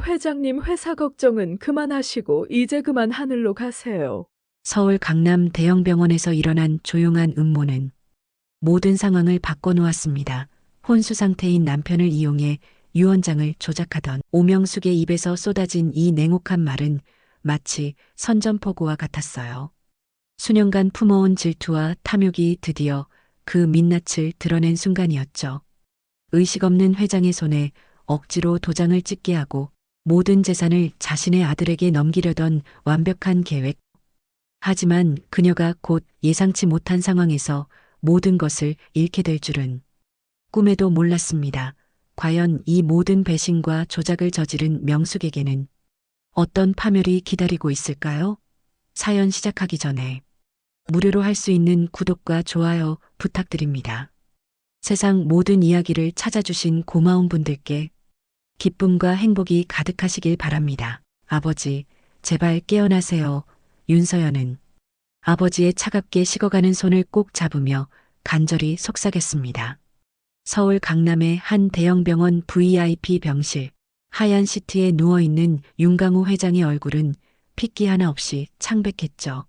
회장님 회사 걱정은 그만하시고 이제 그만 하늘로 가세요. 서울 강남 대형 병원에서 일어난 조용한 음모는 모든 상황을 바꿔놓았습니다. 혼수 상태인 남편을 이용해 유언장을 조작하던 오명숙의 입에서 쏟아진 이 냉혹한 말은 마치 선전포고와 같았어요. 수년간 품어온 질투와 탐욕이 드디어 그 민낯을 드러낸 순간이었죠. 의식 없는 회장의 손에 억지로 도장을 찍게 하고 모든 재산을 자신의 아들에게 넘기려던 완벽한 계획. 하지만 그녀가 곧 예상치 못한 상황에서 모든 것을 잃게 될 줄은 꿈에도 몰랐습니다. 과연 이 모든 배신과 조작을 저지른 명숙에게는 어떤 파멸이 기다리고 있을까요? 사연 시작하기 전에 무료로 할 수 있는 구독과 좋아요 부탁드립니다. 세상 모든 이야기를 찾아주신 고마운 분들께 기쁨과 행복이 가득하시길 바랍니다. 아버지, 제발 깨어나세요. 윤서연은 아버지의 차갑게 식어가는 손을 꼭 잡으며 간절히 속삭였습니다. 서울 강남의 한 대형 병원 VIP 병실, 하얀 시트에 누워있는 윤강호 회장의 얼굴은 핏기 하나 없이 창백했죠.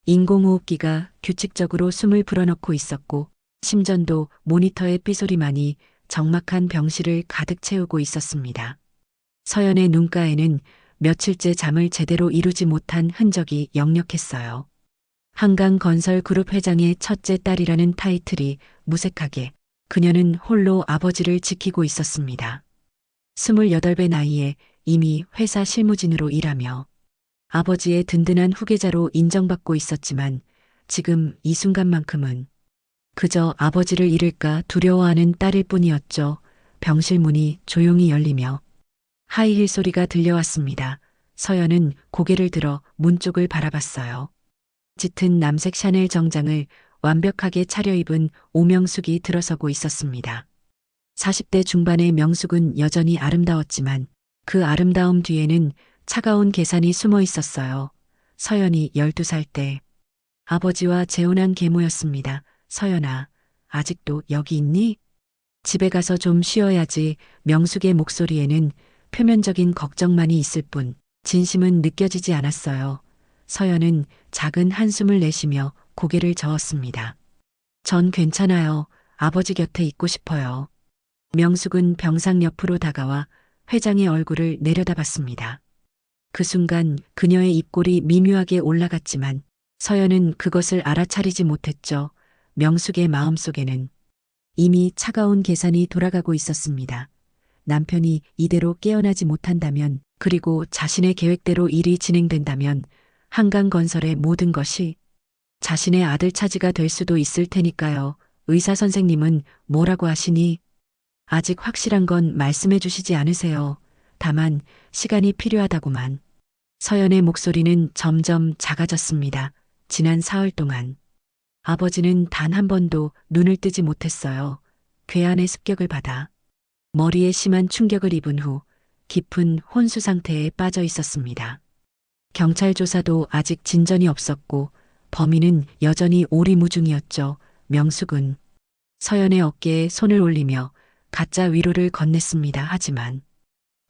인공호흡기가 규칙적으로 숨을 불어넣고 있었고 심전도 모니터의 삐소리만이 적막한 병실을 가득 채우고 있었습니다. 서연의 눈가에는 며칠째 잠을 제대로 이루지 못한 흔적이 역력했어요. 한강건설그룹 회장의 첫째 딸이라는 타이틀이 무색하게 그녀는 홀로 아버지를 지키고 있었습니다. 28배 나이에 이미 회사 실무진으로 일하며 아버지의 든든한 후계자로 인정받고 있었지만 지금 이 순간만큼은 그저 아버지를 잃을까 두려워하는 딸일 뿐이었죠. 병실 문이 조용히 열리며 하이힐 소리가 들려왔습니다. 서연은 고개를 들어 문 쪽을 바라봤어요. 짙은 남색 샤넬 정장을 완벽하게 차려입은 오명숙이 들어서고 있었습니다. 40대 중반의 명숙은 여전히 아름다웠지만 그 아름다움 뒤에는 차가운 계산이 숨어 있었어요. 서연이 12살 때 아버지와 재혼한 계모였습니다. 서연아, 아직도 여기 있니? 집에 가서 좀 쉬어야지. 명숙의 목소리에는 표면적인 걱정만이 있을 뿐 진심은 느껴지지 않았어요. 서연은 작은 한숨을 내쉬며 고개를 저었습니다. 전 괜찮아요. 아버지 곁에 있고 싶어요. 명숙은 병상 옆으로 다가와 회장의 얼굴을 내려다봤습니다. 그 순간 그녀의 입꼬리 미묘하게 올라갔지만 서연은 그것을 알아차리지 못했죠. 명숙의 마음속에는 이미 차가운 계산이 돌아가고 있었습니다. 남편이 이대로 깨어나지 못한다면, 그리고 자신의 계획대로 일이 진행된다면 한강건설의 모든 것이 자신의 아들 차지가 될 수도 있을 테니까요. 의사 선생님은 뭐라고 하시니? 아직 확실한 건 말씀해 주시지 않으세요. 다만 시간이 필요하다고만. 서연의 목소리는 점점 작아졌습니다. 지난 사흘 동안 아버지는 단 한 번도 눈을 뜨지 못했어요. 괴한의 습격을 받아 머리에 심한 충격을 입은 후 깊은 혼수 상태에 빠져 있었습니다. 경찰 조사도 아직 진전이 없었고 범인은 여전히 오리무중이었죠. 명숙은 서연의 어깨에 손을 올리며 가짜 위로를 건넸습니다. 하지만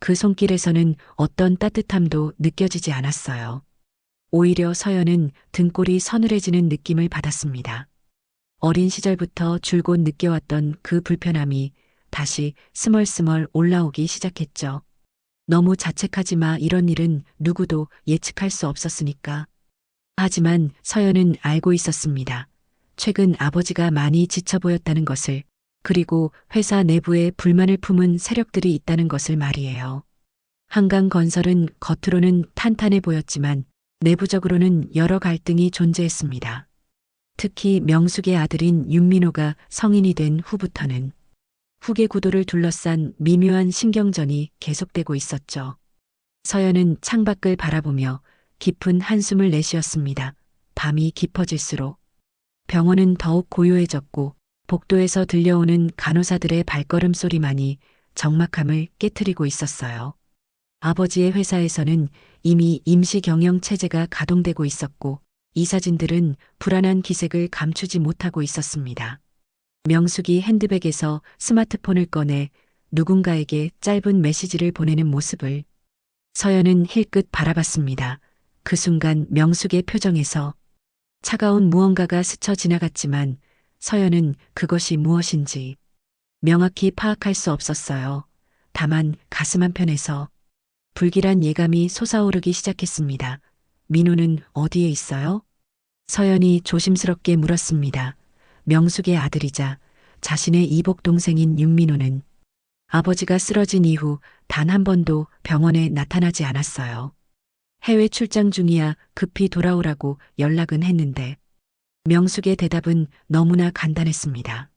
그 손길에서는 어떤 따뜻함도 느껴지지 않았어요. 오히려 서연은 등골이 서늘해지는 느낌을 받았습니다. 어린 시절부터 줄곧 느껴왔던 그 불편함이 다시 스멀스멀 올라오기 시작했죠. 너무 자책하지 마. 이런 일은 누구도 예측할 수 없었으니까. 하지만 서연은 알고 있었습니다. 최근 아버지가 많이 지쳐 보였다는 것을, 그리고 회사 내부에 불만을 품은 세력들이 있다는 것을 말이에요. 한강건설은 겉으로는 탄탄해 보였지만 내부적으로는 여러 갈등이 존재했습니다. 특히 명숙의 아들인 윤민호가 성인이 된 후부터는 후계 구도를 둘러싼 미묘한 신경전이 계속되고 있었죠. 서연은 창밖을 바라보며 깊은 한숨을 내쉬었습니다. 밤이 깊어질수록 병원은 더욱 고요해졌고 복도에서 들려오는 간호사들의 발걸음 소리만이 적막함을 깨트리고 있었어요. 아버지의 회사에서는 이미 임시 경영 체제가 가동되고 있었고 이사진들은 불안한 기색을 감추지 못하고 있었습니다. 명숙이 핸드백에서 스마트폰을 꺼내 누군가에게 짧은 메시지를 보내는 모습을 서연은 힐끗 바라봤습니다. 그 순간 명숙의 표정에서 차가운 무언가가 스쳐 지나갔지만 서연은 그것이 무엇인지 명확히 파악할 수 없었어요. 다만 가슴 한편에서 불길한 예감이 솟아오르기 시작했습니다. 민호는 어디에 있어요? 서연이 조심스럽게 물었습니다. 명숙의 아들이자 자신의 이복 동생인 윤민호는 아버지가 쓰러진 이후 단 한 번도 병원에 나타나지 않았어요. 해외 출장 중이야 급히 돌아오라고 연락은 했는데 명숙의 대답은 너무나 간단했습니다.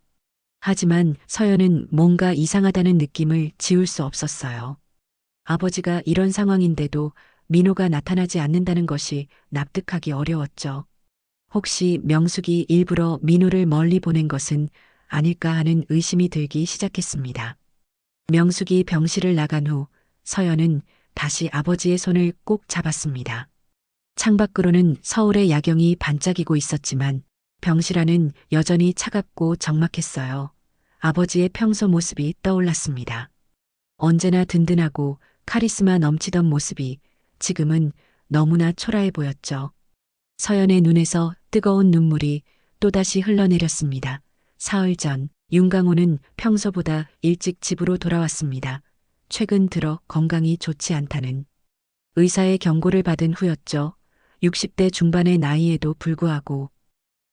하지만 서연은 뭔가 이상하다는 느낌을 지울 수 없었어요. 아버지가 이런 상황인데도 민호가 나타나지 않는다는 것이 납득하기 어려웠죠. 혹시 명숙이 일부러 민호를 멀리 보낸 것은 아닐까 하는 의심이 들기 시작했습니다. 명숙이 병실을 나간 후 서연은 다시 아버지의 손을 꼭 잡았습니다. 창밖으로는 서울의 야경이 반짝이고 있었지만 병실 안은 여전히 차갑고 적막했어요. 아버지의 평소 모습이 떠올랐습니다. 언제나 든든하고 카리스마 넘치던 모습이 지금은 너무나 초라해 보였죠. 서연의 눈에서 뜨거운 눈물이 또다시 흘러내렸습니다. 사흘 전 윤강호는 평소보다 일찍 집으로 돌아왔습니다. 최근 들어 건강이 좋지 않다는 의사의 경고를 받은 후였죠. 60대 중반의 나이에도 불구하고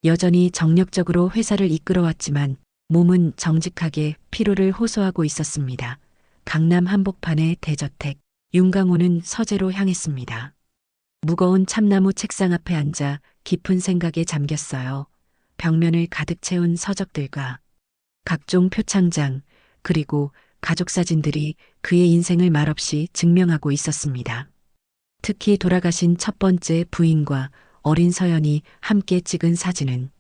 여전히 정력적으로 회사를 이끌어왔지만 몸은 정직하게 피로를 호소하고 있었습니다. 강남 한복판의 대저택, 윤강호는 서재로 향했습니다. 무거운 참나무 책상 앞에 앉아 깊은 생각에 잠겼어요. 벽면을 가득 채운 서적들과 각종 표창장, 그리고 가족 사진들이 그의 인생을 말없이 증명하고 있었습니다. 특히 돌아가신 첫 번째 부인과 어린 서연이 함께 찍은 사진은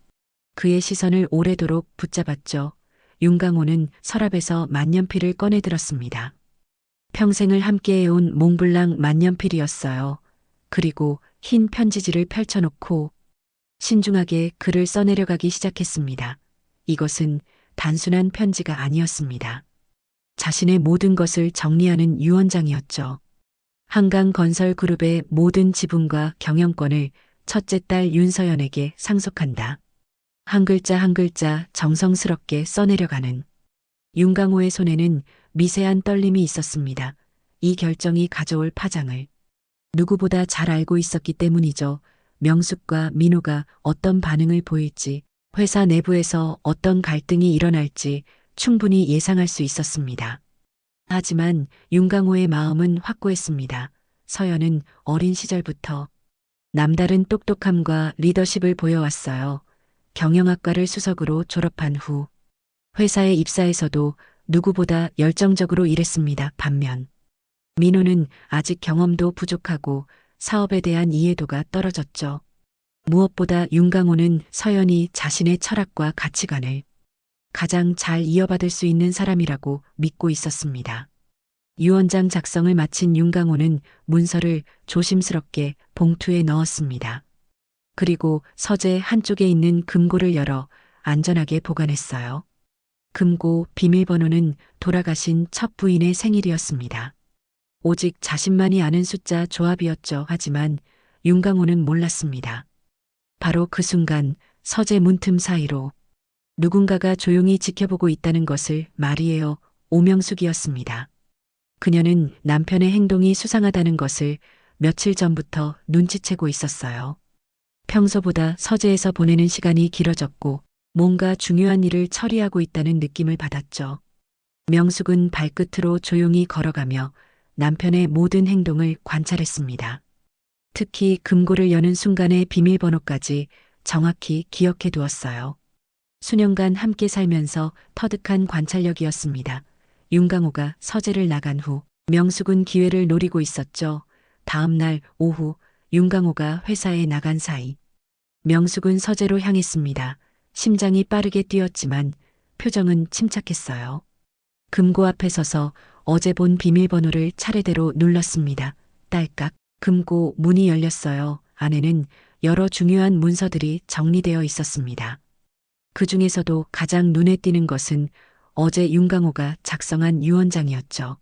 그의 시선을 오래도록 붙잡았죠. 윤강호는 서랍에서 만년필을 꺼내들었습니다. 평생을 함께해온 몽블랑 만년필이었어요. 그리고 흰 편지지를 펼쳐놓고 신중하게 글을 써내려가기 시작했습니다. 이것은 단순한 편지가 아니었습니다. 자신의 모든 것을 정리하는 유언장이었죠. 한강건설그룹의 모든 지분과 경영권을 첫째 딸 윤서연에게 상속한다. 한 글자 한 글자 정성스럽게 써내려가는 윤강호의 손에는 미세한 떨림이 있었습니다. 이 결정이 가져올 파장을 누구보다 잘 알고 있었기 때문이죠. 명숙과 민호가 어떤 반응을 보일지, 회사 내부에서 어떤 갈등이 일어날지 충분히 예상할 수 있었습니다. 하지만 윤강호의 마음은 확고했습니다. 서연은 어린 시절부터 남다른 똑똑함과 리더십을 보여왔어요. 경영학과를 수석으로 졸업한 후 회사에 입사해서도 누구보다 열정적으로 일했습니다. 반면 민호는 아직 경험도 부족하고 사업에 대한 이해도가 떨어졌죠. 무엇보다 윤강호는 서연이 자신의 철학과 가치관을 가장 잘 이어받을 수 있는 사람이라고 믿고 있었습니다. 유언장 작성을 마친 윤강호는 문서를 조심스럽게 봉투에 넣었습니다. 그리고 서재 한쪽에 있는 금고를 열어 안전하게 보관했어요. 금고 비밀번호는 돌아가신 첫 부인의 생일이었습니다. 오직 자신만이 아는 숫자 조합이었죠. 하지만 윤강호는 몰랐습니다. 바로 그 순간 서재 문틈 사이로 누군가가 조용히 지켜보고 있다는 것을 말이에요. 오명숙이었습니다. 그녀는 남편의 행동이 수상하다는 것을 며칠 전부터 눈치채고 있었어요. 평소보다 서재에서 보내는 시간이 길어졌고 뭔가 중요한 일을 처리하고 있다는 느낌을 받았죠. 명숙은 발끝으로 조용히 걸어가며 남편의 모든 행동을 관찰했습니다. 특히 금고를 여는 순간의 비밀번호까지 정확히 기억해 두었어요. 수년간 함께 살면서 터득한 관찰력이었습니다. 윤강호가 서재를 나간 후 명숙은 기회를 노리고 있었죠. 다음 날 오후 윤강호가 회사에 나간 사이 명숙은 서재로 향했습니다. 심장이 빠르게 뛰었지만 표정은 침착했어요. 금고 앞에 서서 어제 본 비밀번호를 차례대로 눌렀습니다. 딸깍 금고 문이 열렸어요. 안에는 여러 중요한 문서들이 정리되어 있었습니다. 그 중에서도 가장 눈에 띄는 것은 어제 윤강호가 작성한 유언장이었죠.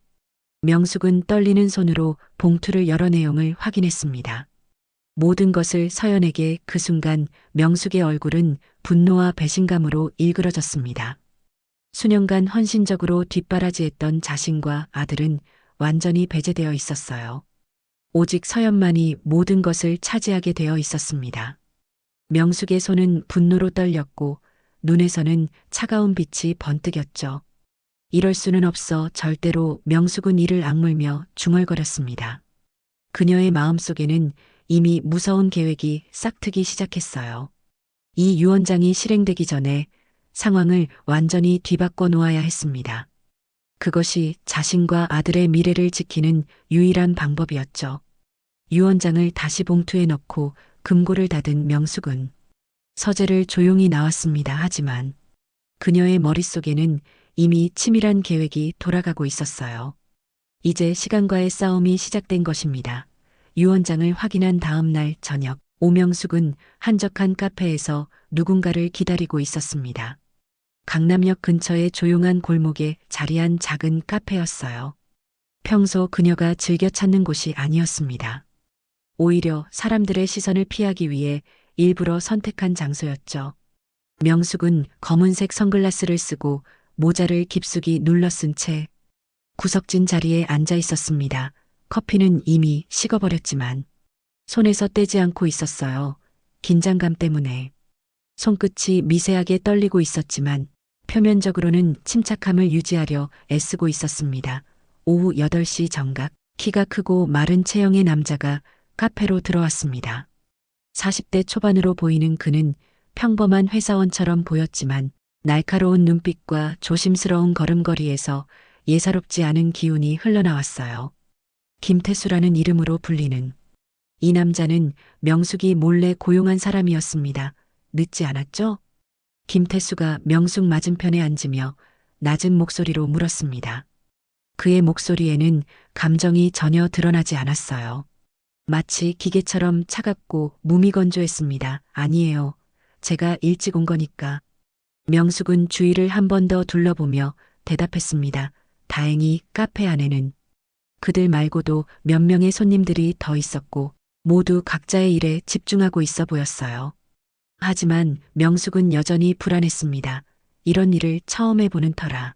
명숙은 떨리는 손으로 봉투를 열어 내용을 확인했습니다. 모든 것을 서연에게 그 순간 명숙의 얼굴은 분노와 배신감으로 일그러졌습니다. 수년간 헌신적으로 뒷바라지했던 자신과 아들은 완전히 배제되어 있었어요. 오직 서연만이 모든 것을 차지하게 되어 있었습니다. 명숙의 손은 분노로 떨렸고 눈에서는 차가운 빛이 번뜩였죠. 이럴 수는 없어 절대로. 명숙은 이를 악물며 중얼거렸습니다. 그녀의 마음속에는 이미 무서운 계획이 싹트기 시작했어요. 이 유언장이 실행되기 전에 상황을 완전히 뒤바꿔 놓아야 했습니다. 그것이 자신과 아들의 미래를 지키는 유일한 방법이었죠. 유언장을 다시 봉투에 넣고 금고를 닫은 명숙은 서재를 조용히 나왔습니다. 하지만 그녀의 머릿속에는 이미 치밀한 계획이 돌아가고 있었어요. 이제 시간과의 싸움이 시작된 것입니다. 유언장을 확인한 다음 날 저녁, 오명숙은 한적한 카페에서 누군가를 기다리고 있었습니다. 강남역 근처의 조용한 골목에 자리한 작은 카페였어요. 평소 그녀가 즐겨 찾는 곳이 아니었습니다. 오히려 사람들의 시선을 피하기 위해 일부러 선택한 장소였죠. 명숙은 검은색 선글라스를 쓰고 모자를 깊숙이 눌러 쓴 채 구석진 자리에 앉아 있었습니다. 커피는 이미 식어버렸지만 손에서 떼지 않고 있었어요. 긴장감 때문에. 손끝이 미세하게 떨리고 있었지만 표면적으로는 침착함을 유지하려 애쓰고 있었습니다. 오후 8시 정각, 키가 크고 마른 체형의 남자가 카페로 들어왔습니다. 40대 초반으로 보이는 그는 평범한 회사원처럼 보였지만 날카로운 눈빛과 조심스러운 걸음걸이에서 예사롭지 않은 기운이 흘러나왔어요. 김태수라는 이름으로 불리는 이 남자는 명숙이 몰래 고용한 사람이었습니다. 늦지 않았죠? 김태수가 명숙 맞은편에 앉으며 낮은 목소리로 물었습니다. 그의 목소리에는 감정이 전혀 드러나지 않았어요. 마치 기계처럼 차갑고 무미건조했습니다. 아니에요. 제가 일찍 온 거니까. 명숙은 주위를 한 번 더 둘러보며 대답했습니다. 다행히 카페 안에는 그들 말고도 몇 명의 손님들이 더 있었고 모두 각자의 일에 집중하고 있어 보였어요. 하지만 명숙은 여전히 불안했습니다. 이런 일을 처음 해보는 터라.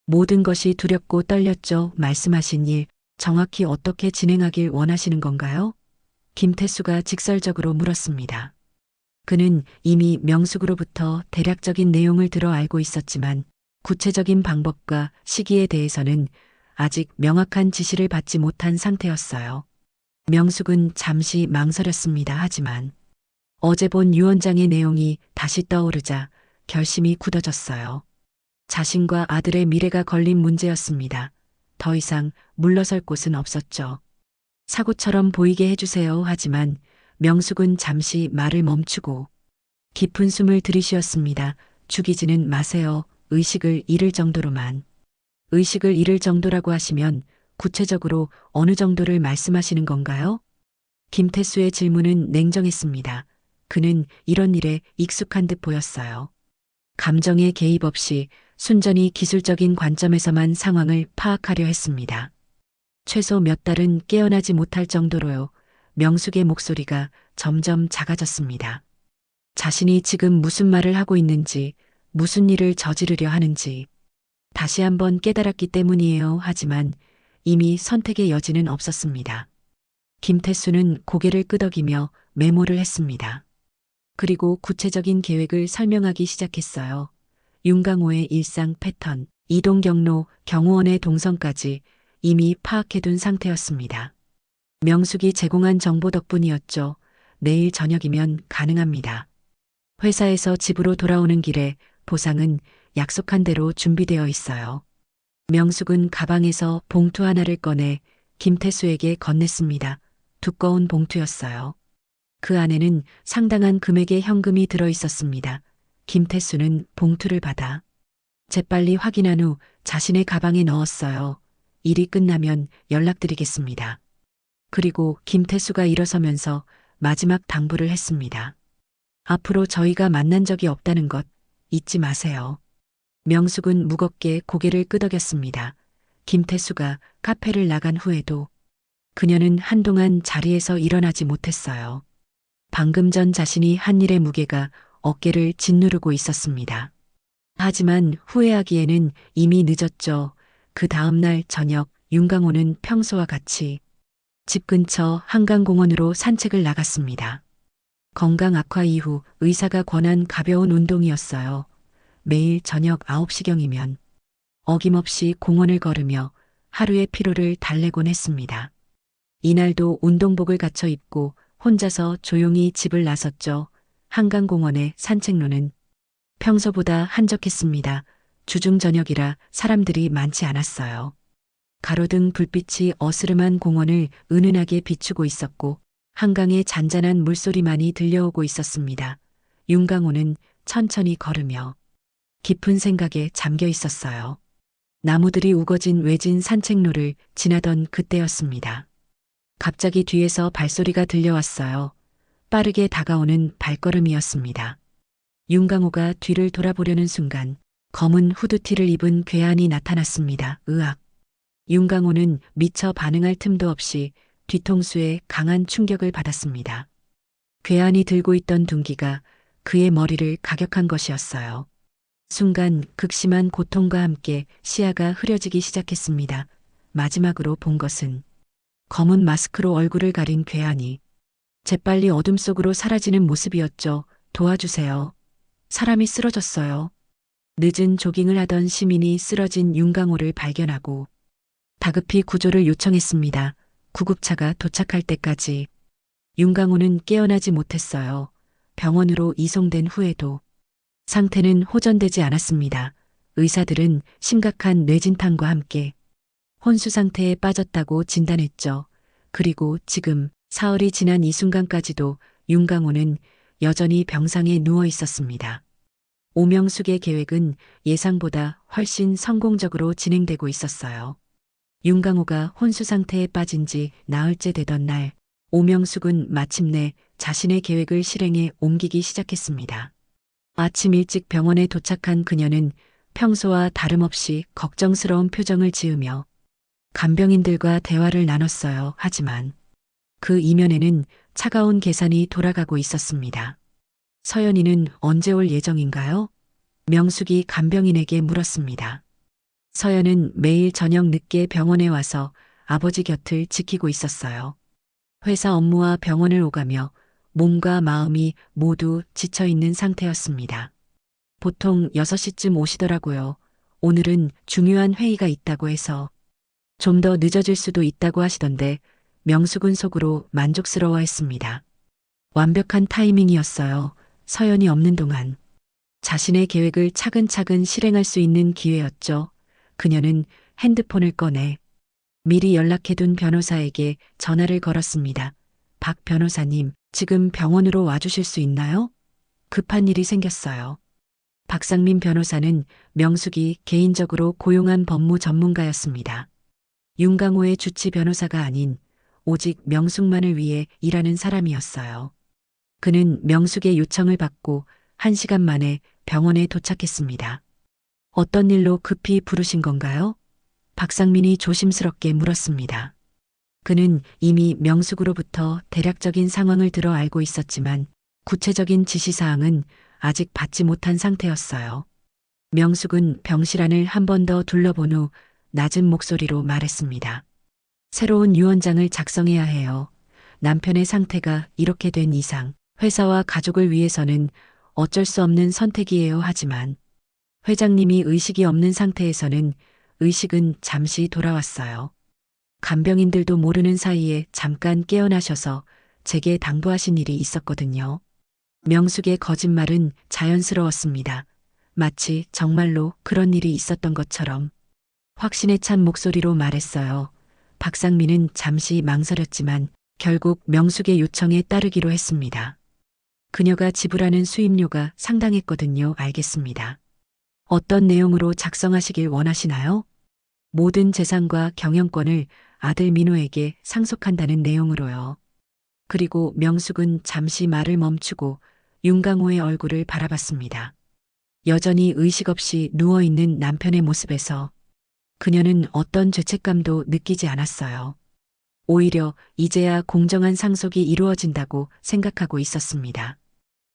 모든 것이 두렵고 떨렸죠. 말씀하신 일 정확히 어떻게 진행하길 원하시는 건가요? 김태수가 직설적으로 물었습니다. 그는 이미 명숙으로부터 대략적인 내용을 들어 알고 있었지만 구체적인 방법과 시기에 대해서는 아직 명확한 지시를 받지 못한 상태였어요. 명숙은 잠시 망설였습니다. 하지만 어제 본 유언장의 내용이 다시 떠오르자 결심이 굳어졌어요. 자신과 아들의 미래가 걸린 문제였습니다. 더 이상 물러설 곳은 없었죠. 사고처럼 보이게 해주세요. 하지만 명숙은 잠시 말을 멈추고 깊은 숨을 들이쉬었습니다. 죽이지는 마세요. 의식을 잃을 정도로만. 의식을 잃을 정도라고 하시면 구체적으로 어느 정도를 말씀하시는 건가요? 김태수의 질문은 냉정했습니다. 그는 이런 일에 익숙한 듯 보였어요. 감정의 개입 없이 순전히 기술적인 관점에서만 상황을 파악하려 했습니다. 최소 몇 달은 깨어나지 못할 정도로요. 명숙의 목소리가 점점 작아졌습니다. 자신이 지금 무슨 말을 하고 있는지, 무슨 일을 저지르려 하는지 다시 한번 깨달았기 때문이에요. 하지만 이미 선택의 여지는 없었습니다. 김태수는 고개를 끄덕이며 메모를 했습니다. 그리고 구체적인 계획을 설명하기 시작했어요. 윤강호의 일상 패턴, 이동 경로, 경호원의 동선까지 이미 파악해둔 상태였습니다. 명숙이 제공한 정보 덕분이었죠. 내일 저녁이면 가능합니다. 회사에서 집으로 돌아오는 길에 보상은 약속한 대로 준비되어 있어요. 명숙은 가방에서 봉투 하나를 꺼내 김태수에게 건넸습니다. 두꺼운 봉투였어요. 그 안에는 상당한 금액의 현금이 들어 있었습니다. 김태수는 봉투를 받아 재빨리 확인한 후 자신의 가방에 넣었어요. 일이 끝나면 연락드리겠습니다. 그리고 김태수가 일어서면서 마지막 당부를 했습니다. 앞으로 저희가 만난 적이 없다는 것 잊지 마세요. 명숙은 무겁게 고개를 끄덕였습니다. 김태수가 카페를 나간 후에도 그녀는 한동안 자리에서 일어나지 못했어요. 방금 전 자신이 한 일의 무게가 어깨를 짓누르고 있었습니다. 하지만 후회하기에는 이미 늦었죠. 그 다음날 저녁 윤강호는 평소와 같이 집 근처 한강공원으로 산책을 나갔습니다. 건강 악화 이후 의사가 권한 가벼운 운동이었어요. 매일 저녁 9시경이면 어김없이 공원을 걸으며 하루의 피로를 달래곤 했습니다. 이날도 운동복을 갖춰 입고 혼자서 조용히 집을 나섰죠. 한강공원의 산책로는 평소보다 한적했습니다. 주중 저녁이라 사람들이 많지 않았어요. 가로등 불빛이 어스름한 공원을 은은하게 비추고 있었고 한강의 잔잔한 물소리만이 들려오고 있었습니다. 윤강호는 천천히 걸으며 깊은 생각에 잠겨 있었어요. 나무들이 우거진 외진 산책로를 지나던 그때였습니다. 갑자기 뒤에서 발소리가 들려왔어요. 빠르게 다가오는 발걸음이었습니다. 윤강호가 뒤를 돌아보려는 순간 검은 후드티를 입은 괴한이 나타났습니다. 으악. 윤강호는 미처 반응할 틈도 없이 뒤통수에 강한 충격을 받았습니다. 괴한이 들고 있던 둔기가 그의 머리를 가격한 것이었어요. 순간 극심한 고통과 함께 시야가 흐려지기 시작했습니다. 마지막으로 본 것은 검은 마스크로 얼굴을 가린 괴한이 재빨리 어둠 속으로 사라지는 모습이었죠. 도와주세요. 사람이 쓰러졌어요. 늦은 조깅을 하던 시민이 쓰러진 윤강호를 발견하고 다급히 구조를 요청했습니다. 구급차가 도착할 때까지 윤강호는 깨어나지 못했어요. 병원으로 이송된 후에도 상태는 호전되지 않았습니다. 의사들은 심각한 뇌진탕과 함께 혼수 상태에 빠졌다고 진단했죠. 그리고 지금 사흘이 지난 이 순간까지도 윤강호는 여전히 병상에 누워 있었습니다. 오명숙의 계획은 예상보다 훨씬 성공적으로 진행되고 있었어요. 윤강호가 혼수 상태에 빠진 지 나흘째 되던 날, 오명숙은 마침내 자신의 계획을 실행에 옮기기 시작했습니다. 아침 일찍 병원에 도착한 그녀는 평소와 다름없이 걱정스러운 표정을 지으며 간병인들과 대화를 나눴어요. 하지만 그 이면에는 차가운 계산이 돌아가고 있었습니다. 서연이는 언제 올 예정인가요? 명숙이 간병인에게 물었습니다. 서연은 매일 저녁 늦게 병원에 와서 아버지 곁을 지키고 있었어요. 회사 업무와 병원을 오가며 몸과 마음이 모두 지쳐 있는 상태였습니다. 보통 6시쯤 오시더라고요. 오늘은 중요한 회의가 있다고 해서 좀 더 늦어질 수도 있다고 하시던데 명숙은 속으로 만족스러워했습니다. 완벽한 타이밍이었어요. 서연이 없는 동안 자신의 계획을 차근차근 실행할 수 있는 기회였죠. 그녀는 핸드폰을 꺼내 미리 연락해둔 변호사에게 전화를 걸었습니다. 박 변호사님, 지금 병원으로 와주실 수 있나요? 급한 일이 생겼어요. 박상민 변호사는 명숙이 개인적으로 고용한 법무 전문가였습니다. 윤강호의 주치 변호사가 아닌 오직 명숙만을 위해 일하는 사람이었어요. 그는 명숙의 요청을 받고 1시간 만에 병원에 도착했습니다. 어떤 일로 급히 부르신 건가요? 박상민이 조심스럽게 물었습니다. 그는 이미 명숙으로부터 대략적인 상황을 들어 알고 있었지만 구체적인 지시사항은 아직 받지 못한 상태였어요. 명숙은 병실 안을 한 번 더 둘러본 후 낮은 목소리로 말했습니다. 새로운 유언장을 작성해야 해요. 남편의 상태가 이렇게 된 이상 회사와 가족을 위해서는 어쩔 수 없는 선택이에요. 하지만 회장님이 의식이 없는 상태에서는 의식은 잠시 돌아왔어요. 간병인들도 모르는 사이에 잠깐 깨어나셔서 제게 당부하신 일이 있었거든요. 명숙의 거짓말은 자연스러웠습니다. 마치 정말로 그런 일이 있었던 것처럼 확신에 찬 목소리로 말했어요. 박상민은 잠시 망설였지만 결국 명숙의 요청에 따르기로 했습니다. 그녀가 지불하는 수임료가 상당했거든요. 알겠습니다. 어떤 내용으로 작성하시길 원하시나요? 모든 재산과 경영권을 아들 민호에게 상속한다는 내용으로요. 그리고 명숙은 잠시 말을 멈추고 윤강호의 얼굴을 바라봤습니다. 여전히 의식 없이 누워있는 남편의 모습에서 그녀는 어떤 죄책감도 느끼지 않았어요. 오히려 이제야 공정한 상속이 이루어진다고 생각하고 있었습니다.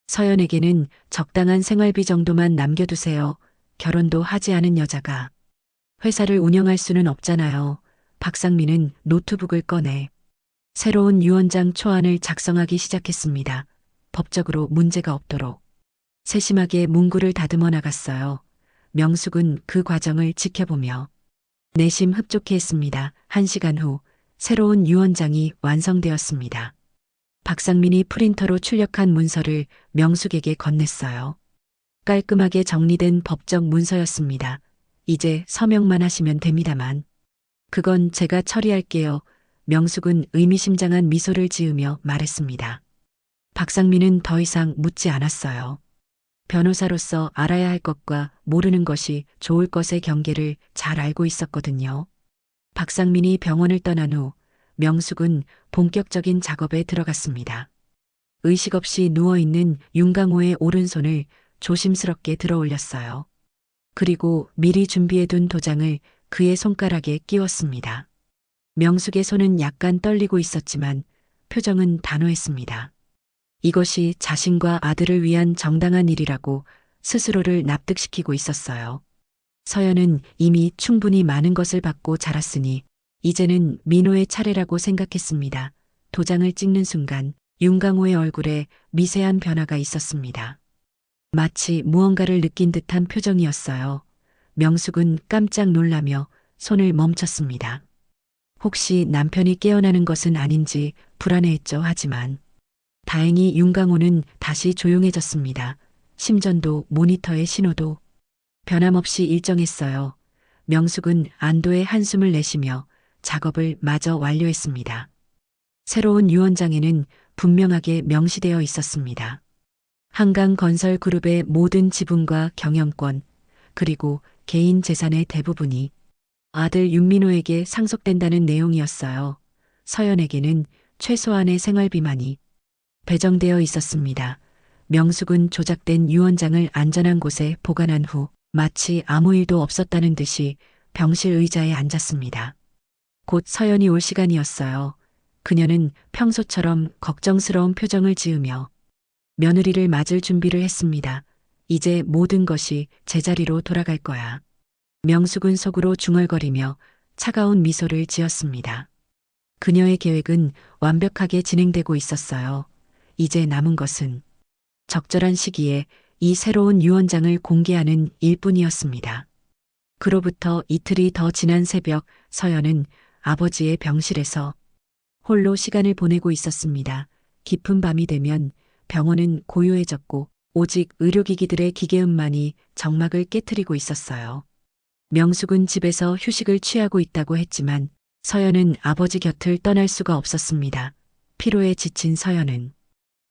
서연에게는 적당한 생활비 정도만 남겨두세요. 결혼도 하지 않은 여자가 회사를 운영할 수는 없잖아요. 박상민은 노트북을 꺼내 새로운 유언장 초안을 작성하기 시작했습니다. 법적으로 문제가 없도록. 세심하게 문구를 다듬어 나갔어요. 명숙은 그 과정을 지켜보며 내심 흡족해 했습니다. 1시간 후 새로운 유언장이 완성되었습니다. 박상민이 프린터로 출력한 문서를 명숙에게 건넸어요. 깔끔하게 정리된 법적 문서였습니다. 이제 서명만 하시면 됩니다만. 그건 제가 처리할게요. 명숙은 의미심장한 미소를 지으며 말했습니다. 박상민은 더 이상 묻지 않았어요. 변호사로서 알아야 할 것과 모르는 것이 좋을 것의 경계를 잘 알고 있었거든요. 박상민이 병원을 떠난 후 명숙은 본격적인 작업에 들어갔습니다. 의식 없이 누워있는 윤강호의 오른손을 조심스럽게 들어 올렸어요. 그리고 미리 준비해둔 도장을 그의 손가락에 끼웠습니다. 명숙의 손은 약간 떨리고 있었지만 표정은 단호했습니다. 이것이 자신과 아들을 위한 정당한 일이라고 스스로를 납득시키고 있었어요. 서연은 이미 충분히 많은 것을 받고 자랐으니 이제는 민호의 차례라고 생각했습니다. 도장을 찍는 순간 윤강호의 얼굴에 미세한 변화가 있었습니다. 마치 무언가를 느낀 듯한 표정이었어요. 명숙은 깜짝 놀라며 손을 멈췄습니다. 혹시 남편이 깨어나는 것은 아닌지 불안해했죠. 하지만 다행히 윤강호는 다시 조용해졌습니다. 심전도 모니터의 신호도 변함없이 일정했어요. 명숙은 안도의 한숨을 내쉬며 작업을 마저 완료했습니다. 새로운 유언장에는 분명하게 명시되어 있었습니다. 한강건설그룹의 모든 지분과 경영권, 그리고 개인 재산의 대부분이 아들 윤민호에게 상속된다는 내용이었어요. 서연에게는 최소한의 생활비만이 배정되어 있었습니다. 명숙은 조작된 유언장을 안전한 곳에 보관한 후 마치 아무 일도 없었다는 듯이 병실 의자에 앉았습니다. 곧 서연이 올 시간이었어요. 그녀는 평소처럼 걱정스러운 표정을 지으며 며느리를 맞을 준비를 했습니다. 이제 모든 것이 제자리로 돌아갈 거야. 명숙은 속으로 중얼거리며 차가운 미소를 지었습니다. 그녀의 계획은 완벽하게 진행되고 있었어요. 이제 남은 것은 적절한 시기에 이 새로운 유언장을 공개하는 일뿐이었습니다. 그로부터 이틀이 더 지난 새벽 서연은 아버지의 병실에서 홀로 시간을 보내고 있었습니다. 깊은 밤이 되면 병원은 고요해졌고 오직 의료기기들의 기계음만이 정막을 깨트리고 있었어요. 명숙은 집에서 휴식을 취하고 있다고 했지만 서연은 아버지 곁을 떠날 수가 없었습니다. 피로에 지친 서연은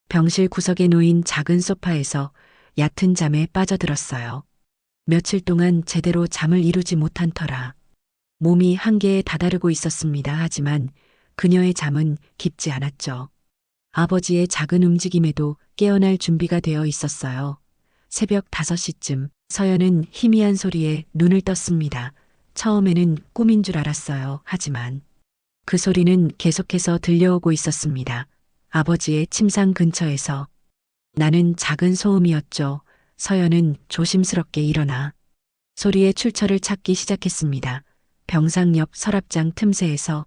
병실 구석에 놓인 작은 소파에서 얕은 잠에 빠져들었어요. 며칠 동안 제대로 잠을 이루지 못한 터라 몸이 한계에 다다르고 있었습니다. 하지만 그녀의 잠은 깊지 않았죠. 아버지의 작은 움직임에도 깨어날 준비가 되어 있었어요. 새벽 5시쯤 서연은 희미한 소리에 눈을 떴습니다. 처음에는 꿈인 줄 알았어요. 하지만 그 소리는 계속해서 들려오고 있었습니다. 아버지의 침상 근처에서 나는 작은 소음이었죠. 서연은 조심스럽게 일어나 소리의 출처를 찾기 시작했습니다. 병상 옆 서랍장 틈새에서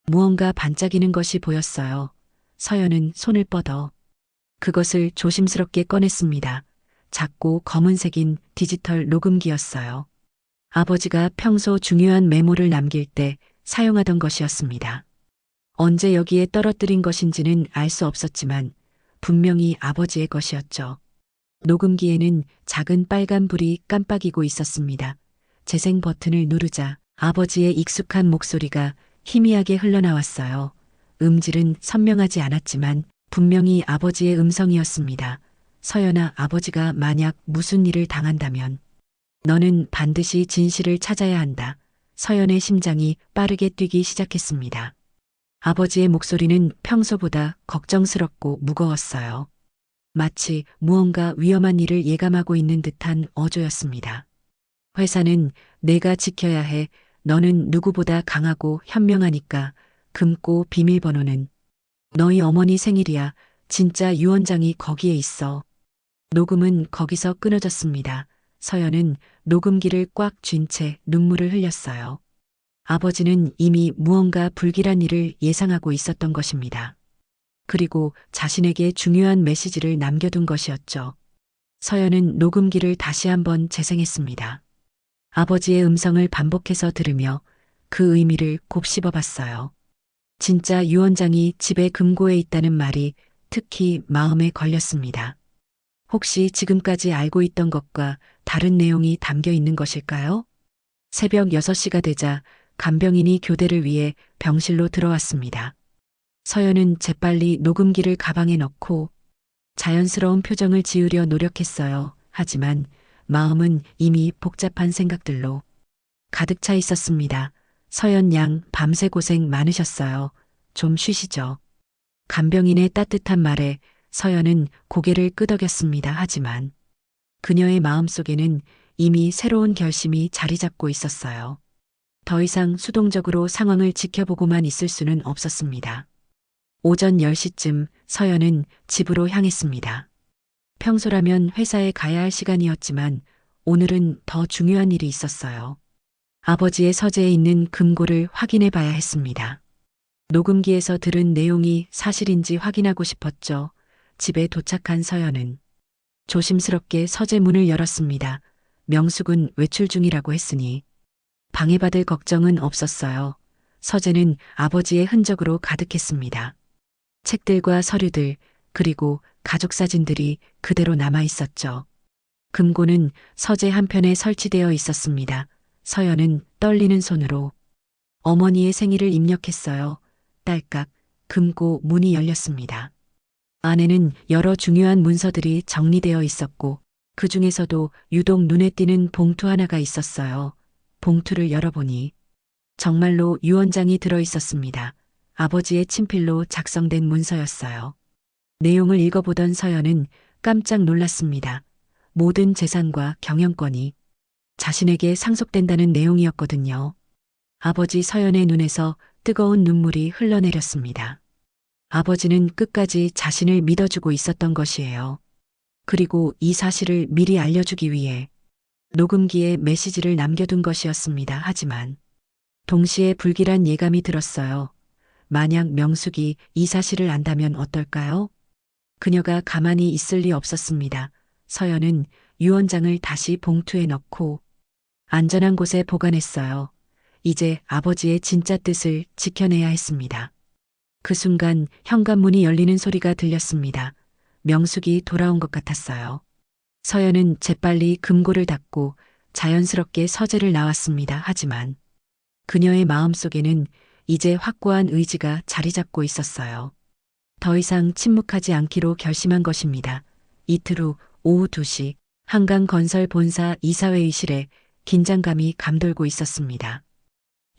무언가 반짝이는 것이 보였어요. 서연은 손을 뻗어 그것을 조심스럽게 꺼냈습니다. 작고 검은색인 디지털 녹음기였어요. 아버지가 평소 중요한 메모를 남길 때 사용하던 것이었습니다. 언제 여기에 떨어뜨린 것인지는 알 수 없었지만 분명히 아버지의 것이었죠. 녹음기에는 작은 빨간 불이 깜빡이고 있었습니다. 재생 버튼을 누르자 아버지의 익숙한 목소리가 희미하게 흘러나왔어요. 음질은 선명하지 않았지만 분명히 아버지의 음성이었습니다. 서연아, 아버지가 만약 무슨 일을 당한다면 너는 반드시 진실을 찾아야 한다. 서연의 심장이 빠르게 뛰기 시작했습니다. 아버지의 목소리는 평소보다 걱정스럽고 무거웠어요. 마치 무언가 위험한 일을 예감하고 있는 듯한 어조였습니다. 회사는 내가 지켜야 해. 너는 누구보다 강하고 현명하니까 금고 비밀번호는 너희 어머니 생일이야. 진짜 유언장이 거기에 있어. 녹음은 거기서 끊어졌습니다. 서연은 녹음기를 꽉 쥔 채 눈물을 흘렸어요. 아버지는 이미 무언가 불길한 일을 예상하고 있었던 것입니다. 그리고 자신에게 중요한 메시지를 남겨둔 것이었죠. 서연은 녹음기를 다시 한번 재생했습니다. 아버지의 음성을 반복해서 들으며 그 의미를 곱씹어 봤어요. 진짜 유언장이 집에 금고에 있다는 말이 특히 마음에 걸렸습니다. 혹시 지금까지 알고 있던 것과 다른 내용이 담겨 있는 것일까요? 새벽 6시가 되자 간병인이 교대를 위해 병실로 들어왔습니다. 서연은 재빨리 녹음기를 가방에 넣고 자연스러운 표정을 지으려 노력했어요. 하지만 마음은 이미 복잡한 생각들로 가득 차 있었습니다. 서연 양 밤새 고생 많으셨어요. 좀 쉬시죠. 간병인의 따뜻한 말에 서연은 고개를 끄덕였습니다. 하지만 그녀의 마음속에는 이미 새로운 결심이 자리 잡고 있었어요. 더 이상 수동적으로 상황을 지켜보고만 있을 수는 없었습니다. 오전 10시쯤 서연은 집으로 향했습니다. 평소라면 회사에 가야 할 시간이었지만 오늘은 더 중요한 일이 있었어요. 아버지의 서재에 있는 금고를 확인해 봐야 했습니다. 녹음기에서 들은 내용이 사실인지 확인하고 싶었죠. 집에 도착한 서연은 조심스럽게 서재 문을 열었습니다. 명숙은 외출 중이라고 했으니 방해받을 걱정은 없었어요. 서재는 아버지의 흔적으로 가득했습니다. 책들과 서류들, 그리고 가족 사진들이 그대로 남아 있었죠. 금고는 서재 한편에 설치되어 있었습니다. 서연은 떨리는 손으로 어머니의 생일을 입력했어요. 딸깍, 금고 문이 열렸습니다. 안에는 여러 중요한 문서들이 정리되어 있었고 그 중에서도 유독 눈에 띄는 봉투 하나가 있었어요. 봉투를 열어보니 정말로 유언장이 들어 있었습니다. 아버지의 친필로 작성된 문서였어요. 내용을 읽어보던 서연은 깜짝 놀랐습니다. 모든 재산과 경영권이 자신에게 상속된다는 내용이었거든요. 아버지 서연의 눈에서 뜨거운 눈물이 흘러내렸습니다. 아버지는 끝까지 자신을 믿어주고 있었던 것이에요. 그리고 이 사실을 미리 알려주기 위해 녹음기에 메시지를 남겨둔 것이었습니다. 하지만 동시에 불길한 예감이 들었어요. 만약 명숙이 이 사실을 안다면 어떨까요? 그녀가 가만히 있을 리 없었습니다. 서연은 유언장을 다시 봉투에 넣고 안전한 곳에 보관했어요. 이제 아버지의 진짜 뜻을 지켜내야 했습니다. 그 순간 현관문이 열리는 소리가 들렸습니다. 명숙이 돌아온 것 같았어요. 서연은 재빨리 금고를 닫고 자연스럽게 서재를 나왔습니다. 하지만 그녀의 마음속에는 이제 확고한 의지가 자리 잡고 있었어요. 더 이상 침묵하지 않기로 결심한 것입니다. 이틀 후 오후 2시 한강건설 본사 이사회의실에 긴장감이 감돌고 있었습니다.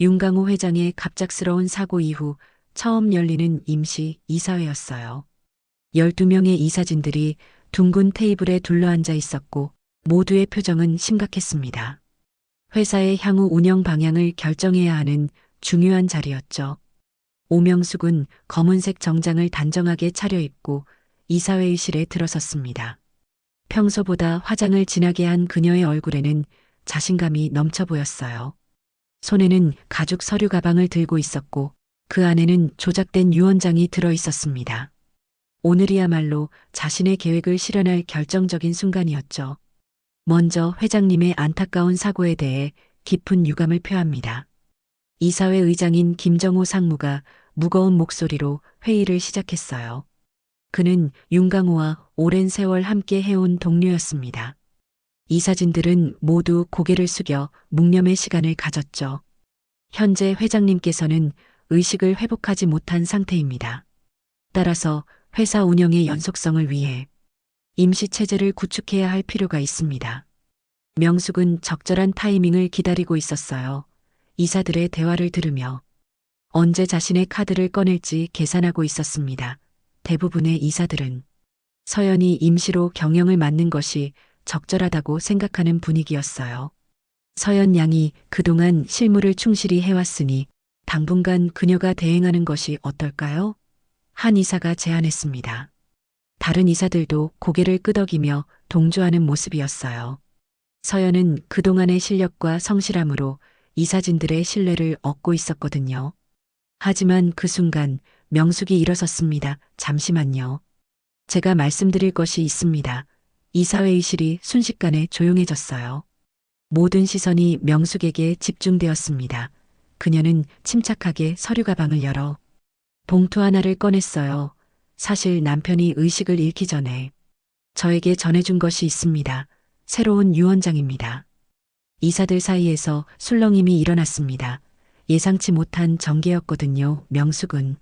윤강호 회장의 갑작스러운 사고 이후 처음 열리는 임시 이사회였어요. 12명의 이사진들이 둥근 테이블에 둘러앉아 있었고 모두의 표정은 심각했습니다. 회사의 향후 운영 방향을 결정해야 하는 중요한 자리였죠. 오명숙은 검은색 정장을 단정하게 차려입고 이사회의실에 들어섰습니다. 평소보다 화장을 진하게 한 그녀의 얼굴에는 자신감이 넘쳐 보였어요. 손에는 가죽 서류 가방을 들고 있었고 그 안에는 조작된 유언장이 들어 있었습니다. 오늘이야말로 자신의 계획을 실현할 결정적인 순간이었죠. 먼저 회장님의 안타까운 사고에 대해 깊은 유감을 표합니다. 이사회 의장인 김정호 상무가 무거운 목소리로 회의를 시작했어요. 그는 윤강호와 오랜 세월 함께 해온 동료였습니다. 이사진들은 모두 고개를 숙여 묵념의 시간을 가졌죠. 현재 회장님께서는 의식을 회복하지 못한 상태입니다. 따라서 회사 운영의 연속성을 위해 임시체제를 구축해야 할 필요가 있습니다. 명숙은 적절한 타이밍을 기다리고 있었어요. 이사들의 대화를 들으며 언제 자신의 카드를 꺼낼지 계산하고 있었습니다. 대부분의 이사들은 서연이 임시로 경영을 맡는 것이 적절하다고 생각하는 분위기였어요. 서연 양이 그동안 실무를 충실히 해왔으니 당분간 그녀가 대행하는 것이 어떨까요? 한 이사가 제안했습니다. 다른 이사들도 고개를 끄덕이며 동조하는 모습이었어요. 서연은 그동안의 실력과 성실함으로 이사진들의 신뢰를 얻고 있었거든요. 하지만 그 순간 명숙이 일어섰습니다. 잠시만요. 제가 말씀드릴 것이 있습니다. 이사회의실이 순식간에 조용해졌어요. 모든 시선이 명숙에게 집중되었습니다. 그녀는 침착하게 서류 가방을 열어 봉투 하나를 꺼냈어요. 사실 남편이 의식을 잃기 전에 저에게 전해준 것이 있습니다. 새로운 유언장입니다. 이사들 사이에서 술렁임이 일어났습니다. 예상치 못한 전개였거든요. 명숙은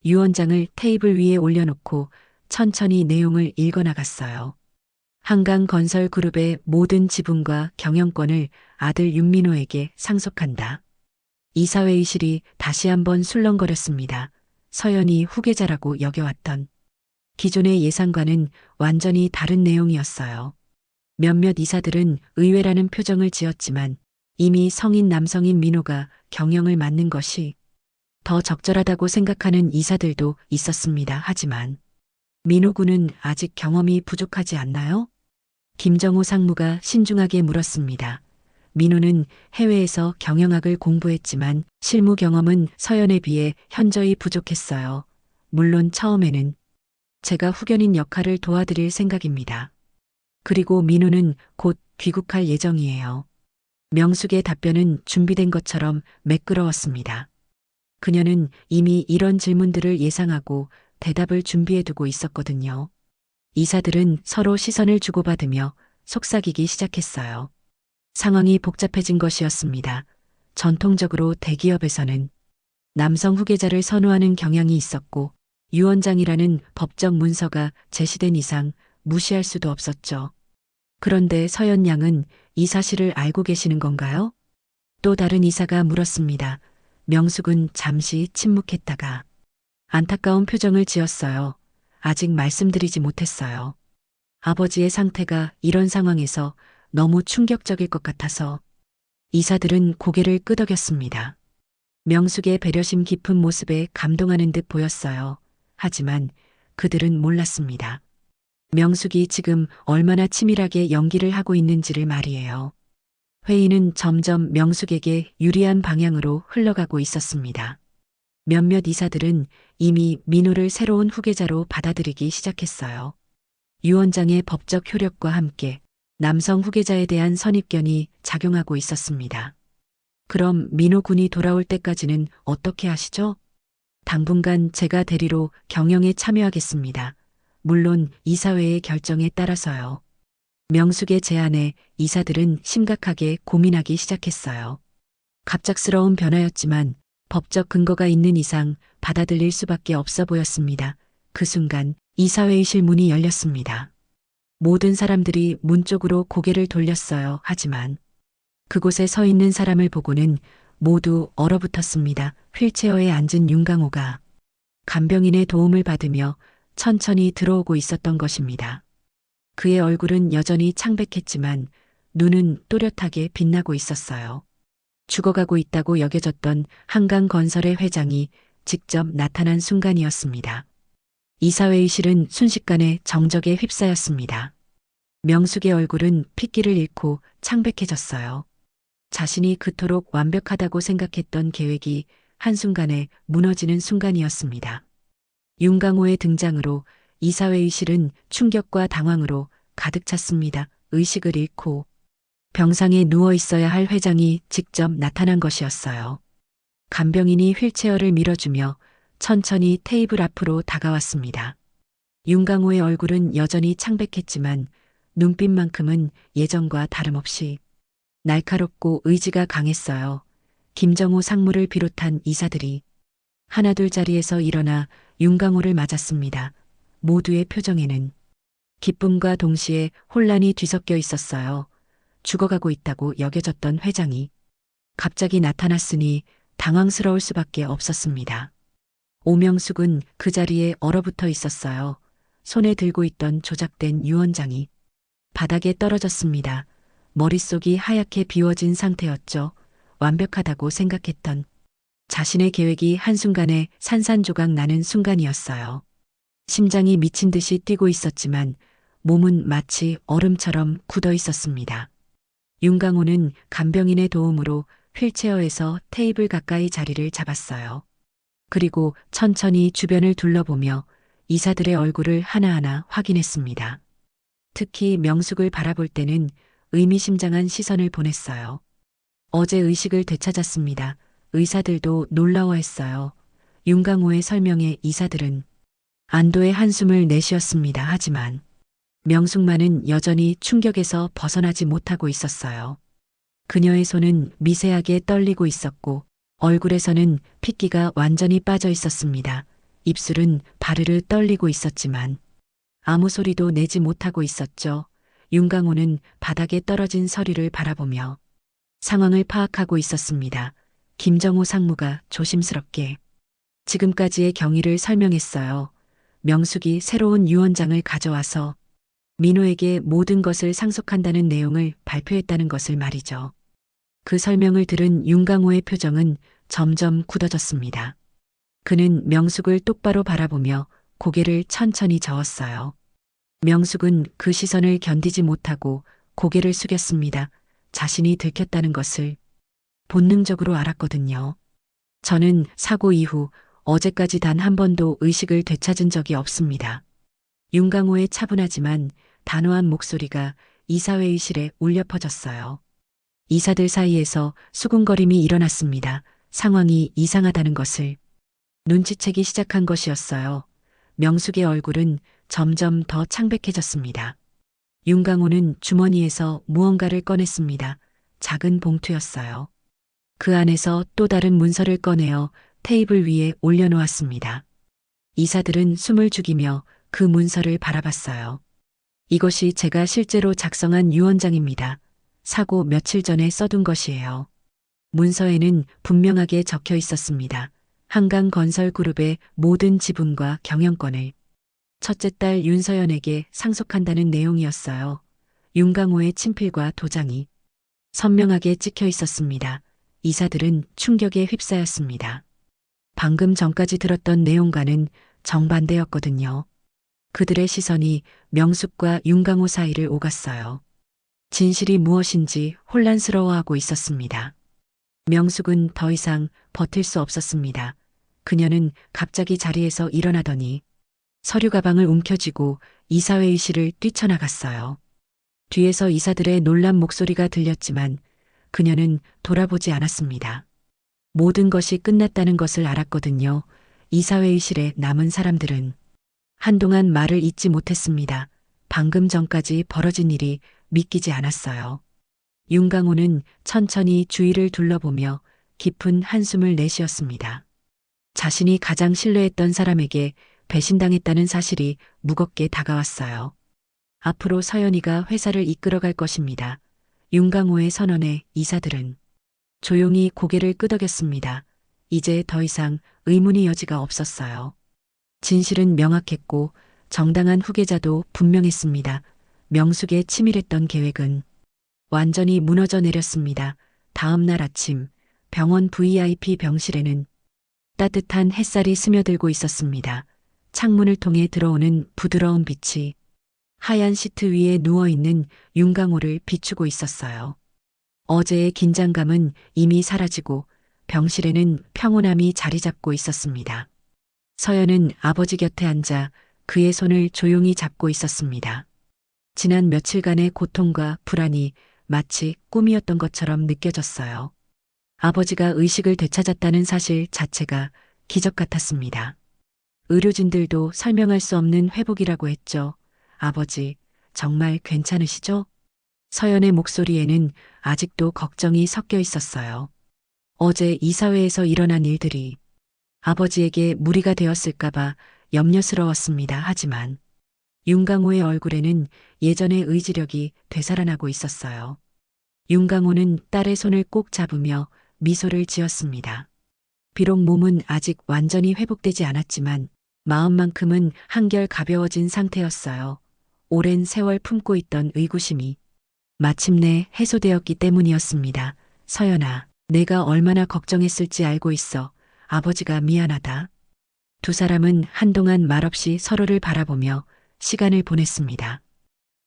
유언장을 테이블 위에 올려놓고 천천히 내용을 읽어나갔어요. 한강건설그룹의 모든 지분과 경영권을 아들 윤민호에게 상속한다. 이사회의실이 다시 한번 술렁거렸습니다. 서연이 후계자라고 여겨왔던 기존의 예상과는 완전히 다른 내용이었어요. 몇몇 이사들은 의외라는 표정을 지었지만 이미 성인 남성인 민호가 경영을 맡는 것이 더 적절하다고 생각하는 이사들도 있었습니다. 하지만 민호 군은 아직 경험이 부족하지 않나요? 김정호 상무가 신중하게 물었습니다. 민호는 해외에서 경영학을 공부했지만 실무 경험은 서연에 비해 현저히 부족했어요. 물론 처음에는 제가 후견인 역할을 도와드릴 생각입니다. 그리고 민호는 곧 귀국할 예정이에요. 명숙의 답변은 준비된 것처럼 매끄러웠습니다. 그녀는 이미 이런 질문들을 예상하고 대답을 준비해두고 있었거든요. 이사들은 서로 시선을 주고받으며 속삭이기 시작했어요. 상황이 복잡해진 것이었습니다. 전통적으로 대기업에서는 남성 후계자를 선호하는 경향이 있었고 유언장이라는 법적 문서가 제시된 이상 무시할 수도 없었죠. 그런데 서연 양은 이 사실을 알고 계시는 건가요? 또 다른 이사가 물었습니다. 명숙은 잠시 침묵했다가 안타까운 표정을 지었어요. 아직 말씀드리지 못했어요. 아버지의 상태가 이런 상황에서 너무 충격적일 것 같아서 이사들은 고개를 끄덕였습니다. 명숙의 배려심 깊은 모습에 감동하는 듯 보였어요. 하지만 그들은 몰랐습니다. 명숙이 지금 얼마나 치밀하게 연기를 하고 있는지를 말이에요. 회의는 점점 명숙에게 유리한 방향으로 흘러가고 있었습니다. 몇몇 이사들은 이미 민호를 새로운 후계자로 받아들이기 시작했어요. 유언장의 법적 효력과 함께 남성 후계자에 대한 선입견이 작용하고 있었습니다. 그럼 민호 군이 돌아올 때까지는 어떻게 하시죠? 당분간 제가 대리로 경영에 참여하겠습니다. 물론 이사회의 결정에 따라서요. 명숙의 제안에 이사들은 심각하게 고민하기 시작했어요. 갑작스러운 변화였지만 법적 근거가 있는 이상 받아들일 수밖에 없어 보였습니다. 그 순간 이사회의실 문이 열렸습니다. 모든 사람들이 문 쪽으로 고개를 돌렸어요. 하지만 그곳에 서 있는 사람을 보고는 모두 얼어붙었습니다. 휠체어에 앉은 윤강호가 간병인의 도움을 받으며 천천히 들어오고 있었던 것입니다. 그의 얼굴은 여전히 창백했지만 눈은 또렷하게 빛나고 있었어요. 죽어가고 있다고 여겨졌던 한강건설의 회장이 직접 나타난 순간이었습니다. 이사회의실은 순식간에 정적에 휩싸였습니다. 명숙의 얼굴은 핏기를 잃고 창백해졌어요. 자신이 그토록 완벽하다고 생각했던 계획이 한순간에 무너지는 순간이었습니다. 윤강호의 등장으로 이사회의실은 충격과 당황으로 가득 찼습니다. 의식을 잃고 병상에 누워 있어야 할 회장이 직접 나타난 것이었어요. 간병인이 휠체어를 밀어주며 천천히 테이블 앞으로 다가왔습니다. 윤강호의 얼굴은 여전히 창백했지만 눈빛만큼은 예전과 다름없이 날카롭고 의지가 강했어요. 김정호 상무를 비롯한 이사들이 하나둘 자리에서 일어나 윤강호를 맞았습니다. 모두의 표정에는 기쁨과 동시에 혼란이 뒤섞여 있었어요. 죽어가고 있다고 여겨졌던 회장이 갑자기 나타났으니 당황스러울 수밖에 없었습니다. 오명숙은 그 자리에 얼어붙어 있었어요. 손에 들고 있던 조작된 유언장이 바닥에 떨어졌습니다. 머릿속이 하얗게 비워진 상태였죠. 완벽하다고 생각했던 자신의 계획이 한순간에 산산조각 나는 순간이었어요. 심장이 미친 듯이 뛰고 있었지만 몸은 마치 얼음처럼 굳어 있었습니다. 윤강호는 간병인의 도움으로 휠체어에서 테이블 가까이 자리를 잡았어요. 그리고 천천히 주변을 둘러보며 이사들의 얼굴을 하나하나 확인했습니다. 특히 명숙을 바라볼 때는 의미심장한 시선을 보냈어요. 어제 의식을 되찾았습니다. 의사들도 놀라워했어요. 윤강호의 설명에 이사들은 안도의 한숨을 내쉬었습니다. 하지만 명숙만은 여전히 충격에서 벗어나지 못하고 있었어요. 그녀의 손은 미세하게 떨리고 있었고 얼굴에서는 핏기가 완전히 빠져 있었습니다. 입술은 바르르 떨리고 있었지만 아무 소리도 내지 못하고 있었죠. 윤강호는 바닥에 떨어진 서류를 바라보며 상황을 파악하고 있었습니다. 김정호 상무가 조심스럽게 지금까지의 경위를 설명했어요. 명숙이 새로운 유언장을 가져와서 민호에게 모든 것을 상속한다는 내용을 발표했다는 것을 말이죠. 그 설명을 들은 윤강호의 표정은 점점 굳어졌습니다. 그는 명숙을 똑바로 바라보며 고개를 천천히 저었어요. 명숙은 그 시선을 견디지 못하고 고개를 숙였습니다. 자신이 들켰다는 것을 본능적으로 알았거든요. 저는 사고 이후 어제까지 단 한 번도 의식을 되찾은 적이 없습니다. 윤강호의 차분하지만 단호한 목소리가 이사회의실에 울려 퍼졌어요. 이사들 사이에서 수군거림이 일어났습니다. 상황이 이상하다는 것을 눈치채기 시작한 것이었어요. 명숙의 얼굴은 점점 더 창백해졌습니다. 윤강호는 주머니에서 무언가를 꺼냈습니다. 작은 봉투였어요. 그 안에서 또 다른 문서를 꺼내어 테이블 위에 올려놓았습니다. 이사들은 숨을 죽이며 그 문서를 바라봤어요. 이것이 제가 실제로 작성한 유언장입니다. 사고 며칠 전에 써둔 것이에요. 문서에는 분명하게 적혀 있었습니다. 한강건설그룹의 모든 지분과 경영권을 첫째 딸 윤서연에게 상속한다는 내용이었어요. 윤강호의 친필과 도장이 선명하게 찍혀 있었습니다. 이사들은 충격에 휩싸였습니다. 방금 전까지 들었던 내용과는 정반대였거든요. 그들의 시선이 명숙과 윤강호 사이를 오갔어요. 진실이 무엇인지 혼란스러워하고 있었습니다. 명숙은 더 이상 버틸 수 없었습니다. 그녀는 갑자기 자리에서 일어나더니 서류 가방을 움켜쥐고 이사회의실을 뛰쳐나갔어요. 뒤에서 이사들의 놀란 목소리가 들렸지만 그녀는 돌아보지 않았습니다. 모든 것이 끝났다는 것을 알았거든요. 이사회의실에 남은 사람들은 한동안 말을 잇지 못했습니다. 방금 전까지 벌어진 일이 믿기지 않았어요. 윤강호는 천천히 주위를 둘러보며 깊은 한숨을 내쉬었습니다. 자신이 가장 신뢰했던 사람에게 배신당했다는 사실이 무겁게 다가왔어요. 앞으로 서연이가 회사를 이끌어갈 것입니다. 윤강호의 선언에 이사들은 조용히 고개를 끄덕였습니다. 이제 더 이상 의문의 여지가 없었어요. 진실은 명확했고 정당한 후계자도 분명했습니다. 명숙의 치밀했던 계획은 완전히 무너져 내렸습니다. 다음 날 아침 병원 VIP 병실에는 따뜻한 햇살이 스며들고 있었습니다. 창문을 통해 들어오는 부드러운 빛이 하얀 시트 위에 누워있는 윤강호를 비추고 있었어요. 어제의 긴장감은 이미 사라지고 병실에는 평온함이 자리 잡고 있었습니다. 서연은 아버지 곁에 앉아 그의 손을 조용히 잡고 있었습니다. 지난 며칠간의 고통과 불안이 마치 꿈이었던 것처럼 느껴졌어요. 아버지가 의식을 되찾았다는 사실 자체가 기적 같았습니다. 의료진들도 설명할 수 없는 회복이라고 했죠. 아버지, 정말 괜찮으시죠? 서연의 목소리에는 아직도 걱정이 섞여 있었어요. 어제 이사회에서 일어난 일들이 아버지에게 무리가 되었을까봐 염려스러웠습니다. 하지만 윤강호의 얼굴에는 예전의 의지력이 되살아나고 있었어요. 윤강호는 딸의 손을 꼭 잡으며 미소를 지었습니다. 비록 몸은 아직 완전히 회복되지 않았지만 마음만큼은 한결 가벼워진 상태였어요. 오랜 세월 품고 있던 의구심이 마침내 해소되었기 때문이었습니다. 서연아, 내가 얼마나 걱정했을지 알고 있어. 아버지가 미안하다. 두 사람은 한동안 말없이 서로를 바라보며 시간을 보냈습니다.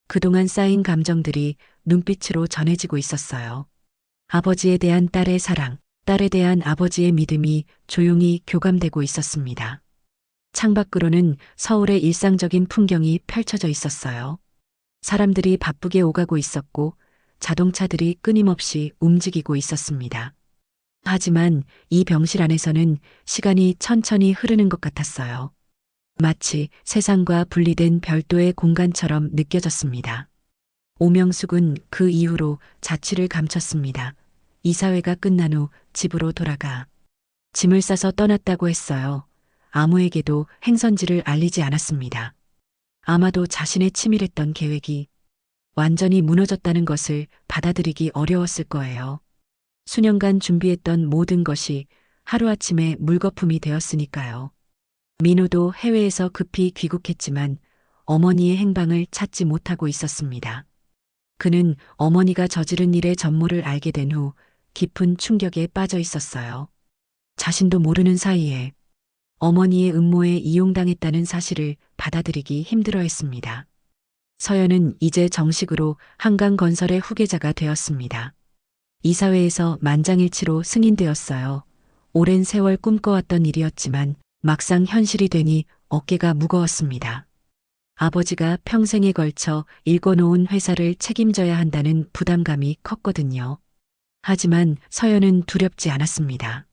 그동안 쌓인 감정들이 눈빛으로 전해지고 있었어요. 아버지에 대한 딸의 사랑, 딸에 대한 아버지의 믿음이 조용히 교감되고 있었습니다. 창밖으로는 서울의 일상적인 풍경이 펼쳐져 있었어요. 사람들이 바쁘게 오가고 있었고 자동차들이 끊임없이 움직이고 있었습니다. 하지만 이 병실 안에서는 시간이 천천히 흐르는 것 같았어요. 마치 세상과 분리된 별도의 공간처럼 느껴졌습니다. 오명숙은 그 이후로 자취를 감췄습니다. 이사회가 끝난 후 집으로 돌아가 짐을 싸서 떠났다고 했어요. 아무에게도 행선지를 알리지 않았습니다. 아마도 자신의 치밀했던 계획이 완전히 무너졌다는 것을 받아들이기 어려웠을 거예요. 수년간 준비했던 모든 것이 하루아침에 물거품이 되었으니까요. 민호도 해외에서 급히 귀국했지만 어머니의 행방을 찾지 못하고 있었습니다. 그는 어머니가 저지른 일의 전모를 알게 된 후 깊은 충격에 빠져 있었어요. 자신도 모르는 사이에 어머니의 음모에 이용당했다는 사실을 받아들이기 힘들어했습니다. 서연은 이제 정식으로 한강건설의 후계자가 되었습니다. 이사회에서 만장일치로 승인되었어요. 오랜 세월 꿈꿔왔던 일이었지만 막상 현실이 되니 어깨가 무거웠습니다. 아버지가 평생에 걸쳐 일궈놓은 회사를 책임져야 한다는 부담감이 컸거든요. 하지만 서연은 두렵지 않았습니다.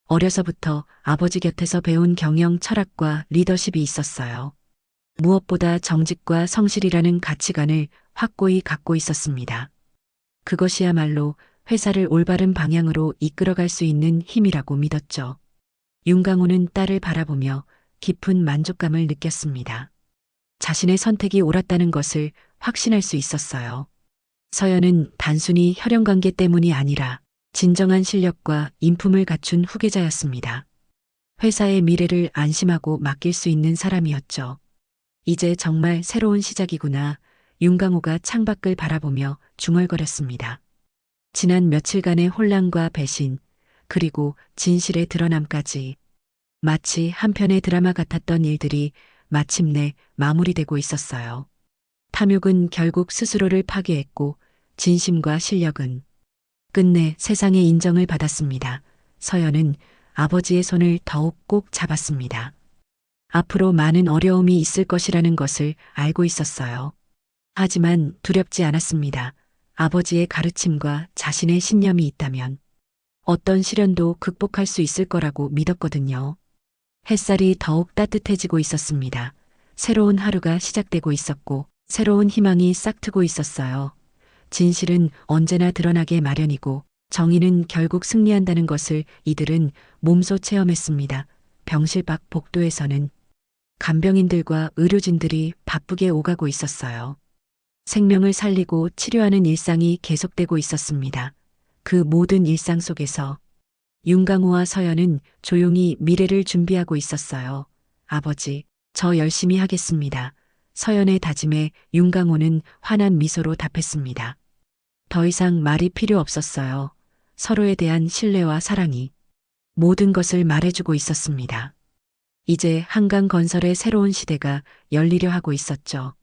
어려서부터 아버지 곁에서 배운 경영 철학과 리더십이 있었어요. 무엇보다 정직과 성실이라는 가치관을 확고히 갖고 있었습니다. 그것이야말로 회사를 올바른 방향으로 이끌어갈 수 있는 힘이라고 믿었죠. 윤강호는 딸을 바라보며 깊은 만족감을 느꼈습니다. 자신의 선택이 옳았다는 것을 확신할 수 있었어요. 서연은 단순히 혈연관계 때문이 아니라 진정한 실력과 인품을 갖춘 후계자였습니다. 회사의 미래를 안심하고 맡길 수 있는 사람이었죠. 이제 정말 새로운 시작이구나. 윤강호가 창밖을 바라보며 중얼거렸습니다. 지난 며칠간의 혼란과 배신, 그리고 진실의 드러남까지 마치 한 편의 드라마 같았던 일들이 마침내 마무리되고 있었어요. 탐욕은 결국 스스로를 파괴했고 진심과 실력은 끝내 세상의 인정을 받았습니다. 서연은 아버지의 손을 더욱 꼭 잡았습니다. 앞으로 많은 어려움이 있을 것이라는 것을 알고 있었어요. 하지만 두렵지 않았습니다. 아버지의 가르침과 자신의 신념이 있다면 어떤 시련도 극복할 수 있을 거라고 믿었거든요. 햇살이 더욱 따뜻해지고 있었습니다. 새로운 하루가 시작되고 있었고 새로운 희망이 싹트고 있었어요. 진실은 언제나 드러나게 마련이고 정의는 결국 승리한다는 것을 이들은 몸소 체험했습니다. 병실 밖 복도에서는 간병인들과 의료진들이 바쁘게 오가고 있었어요. 생명을 살리고 치료하는 일상이 계속되고 있었습니다. 그 모든 일상 속에서 윤강호와 서연은 조용히 미래를 준비하고 있었어요. 아버지, 저 열심히 하겠습니다. 서연의 다짐에 윤강호는 환한 미소로 답했습니다. 더 이상 말이 필요 없었어요. 서로에 대한 신뢰와 사랑이 모든 것을 말해주고 있었습니다. 이제 한강건설의 새로운 시대가 열리려 하고 있었죠.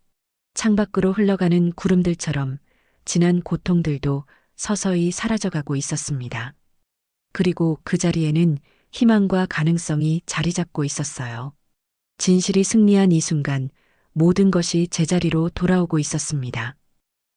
창밖으로 흘러가는 구름들처럼 지난 고통들도 서서히 사라져가고 있었습니다. 그리고 그 자리에는 희망과 가능성이 자리 잡고 있었어요. 진실이 승리한 이 순간 모든 것이 제자리로 돌아오고 있었습니다.